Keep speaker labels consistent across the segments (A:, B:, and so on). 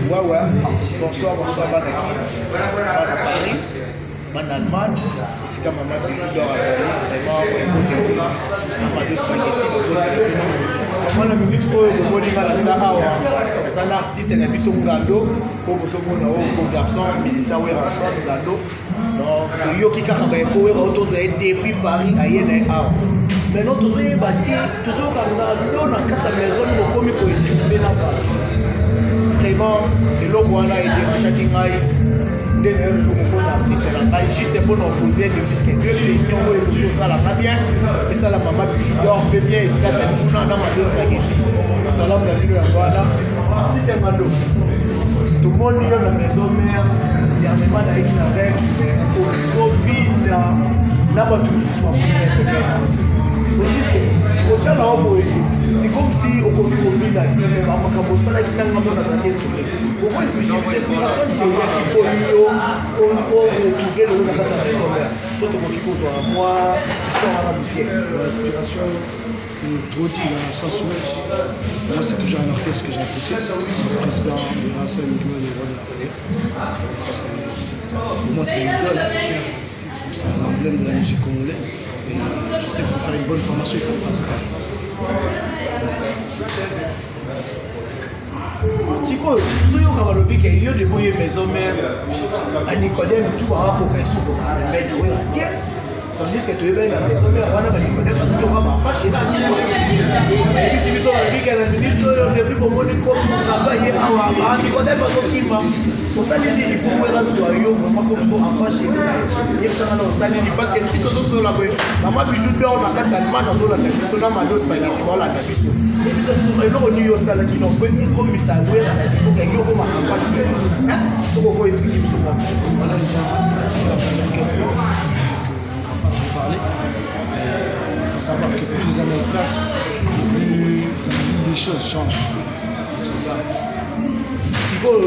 A: Ouais. Bonsoir, Banaki. Paris. En Allemagne, ici comme maman qui joue dans vraiment la minute c'est un artiste et un garçon depuis Paris à mais non toujours vraiment artiste juste pour nous poser des questions et ça la bien et ça la maman puis je dors bien et ça dans ma dose spaghetti salam la ville voilà artiste mando tout le monde est dans la maison mère il y a même là qui n'avait au pizza là bas tout c'est juste c'est comme si on combine la vie mais on va commencer là qui n'a pas dans sa tête pourquoi est-ce que j'ai des inspirations qui
B: l'inspiration, c'est trop dit dans le sens où moi c'est toujours un artiste que j'apprécie, le président de Racine Miguel le roi de l'Afrique. Pour moi c'est une idole, c'est un emblème de la musique congolaise et je sais que pour faire une bonne formation il faut passer par là.
A: sikoyo soyoka balobi ke yo deboye maison mère à Nicodème tout va koka soko mais we te tandis que tu es bien la maison mère wana ba Nicodème parce que on va fâcher là et puis si biso balobi ke la minute yo depuis bon moni comme on va y avoir Nicodème ba kokima on s'allait dire pour moi raso yo vraiment comme ça en fâcher et ça non ça dit parce que si tout ça là maman bijou dort na kata alma na zo la biso na malos spaghetti voilà la biso et ça c'est non ni yo sala qui non peut comme ça ouais pour que yo comme en fâcher ce qu'on va expliquer biso là
B: voilà déjà facile à partir de parler. Il faut savoir que plus les années passent, plus les choses changent. C'est ça.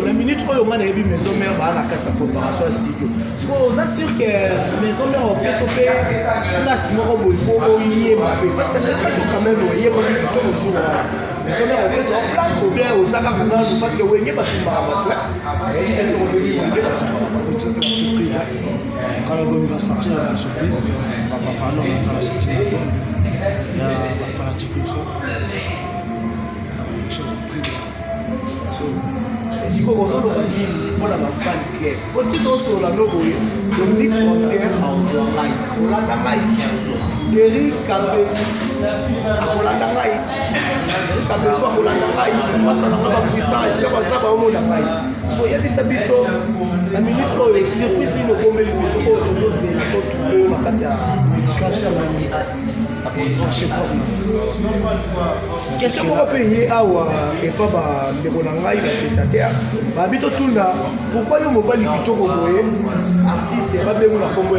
A: La minute où on a vu maison mère à la carte de préparation studio. On assure que maison mère on peut sauver place mort pour y parce que quand même on y est pas tout le jour. Maison mère on peut sur place ou bien aux Akakana parce que on y est pas tout le
B: ça c'est la surprise. Quand l'album va sortir, il y a une surprise. On va pas parler, on attend la sortie de l'album. Là, la fanatique de son. Ça va être quelque chose de très bien.
A: Il faut qu'on ait la fan claire. Quand tu es sur la logo, Dominique Frontière en Zouangaï. On l'a d'Angaï. Derrick Kabé. On l'a d'Angaï. Derrick Kabé soit on l'a d'Angaï. On passe à la main puissante et c'est comme ça qu'on l'a d'Angaï. So il y a des sabisos. La minute où on est surprise, il nous commet les bisous. Oh, tout ça, c'est pour trouver la carte à cacher à l'ami. Question qu'on va payer et pas les bonangaï parce que pourquoi il y a un mobile artiste et pas bien la combo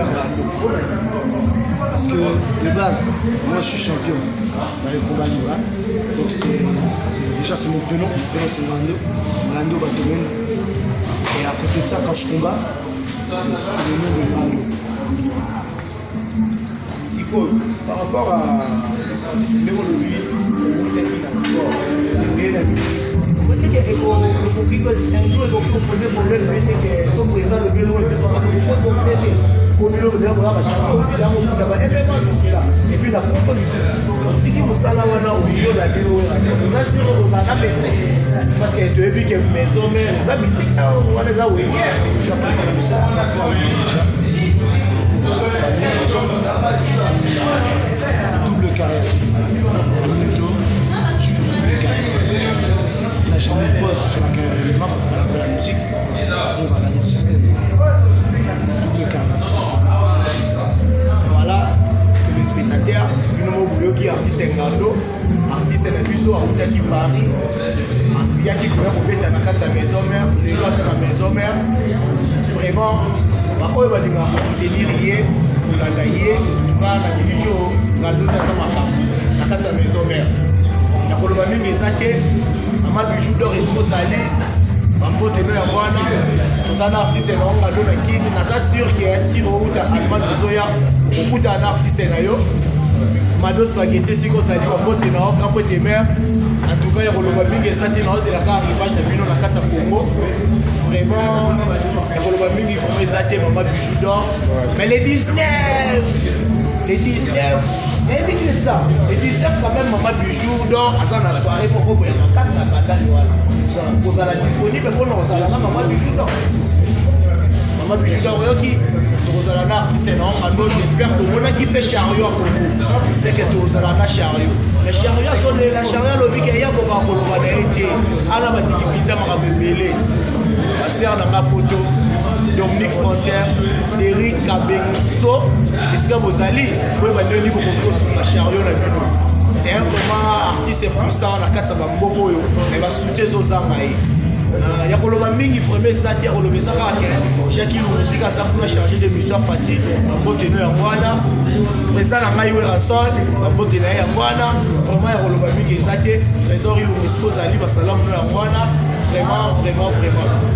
B: parce que de base moi je suis champion dans les combats libres donc déjà c'est mon prénom c'est Mando Batomen et à côté de ça quand je combats c'est sous le nom de Mando.
A: Par rapport à l'économie, un jour, ils vont poser problème, son président, le bureau, et puis la propre du parce que tu as vu que maison, mais les amis, on va les avoir.
B: Double carrière. Je fais double carrière. Là, j'ai mis une pause sur la carrière de l'humain pour faire la musique. On va regarder le système. Double carrière.
A: Voilà, les spectateurs, nous avons qui artiste Ngando, artiste Nabuso, à qui Paris, il y a qui courait pour mettre dans la maison mère, les gens sont dans la maison mère. Vraiment, on va soutenir hier, pour la gailler, en tout cas, la minute où Ngando dans la maison mère. La Colombie est saquée, Maman Bijou d'or et Salé. Mambote no ya bwana tozana artiste na onga do na kini na sa sûr que tiro uta Allemagne zoya okuta na artiste na yo Mado Spaghetti siko sali mambote na onga pote mer en tout cas ya koloba bingi esati na ozela ka arrivage na bino na kati ya Congo te Maman Bijou d'or. Mais les 19, et puis que ça, les 19 quand même Maman Bijou d'or, à la soirée pour qu'on casse la bataille. Vous allez disponible pour nous, Maman Bijou d'or. Maman Bijou d'or, vous allez un artiste énorme, j'espère que vous n'avez pas chariot pour vous. C'est que vous allez un chariot. Mais chariot, la chariot, le week-end, il y a beaucoup de été. Alors, on va mêler. Ma sœur dans ma photo, Dominique Frontière, Eric Kabenso, et ce que vous allez, vous pouvez aller sur la chariot. C'est un vraiment artiste puissant, la 4 Sabambogo, et va soutenir aux Zamaï. Il y a mingi vraiment ça qui a relevé ça chaque musique a ça pour changer de musique fatigue en bottino ya mwana président na ngai wera sol en bottino ya mwana vraiment il relevé mingi ça qui trésor il musique aux ali ba salam ya mwana vraiment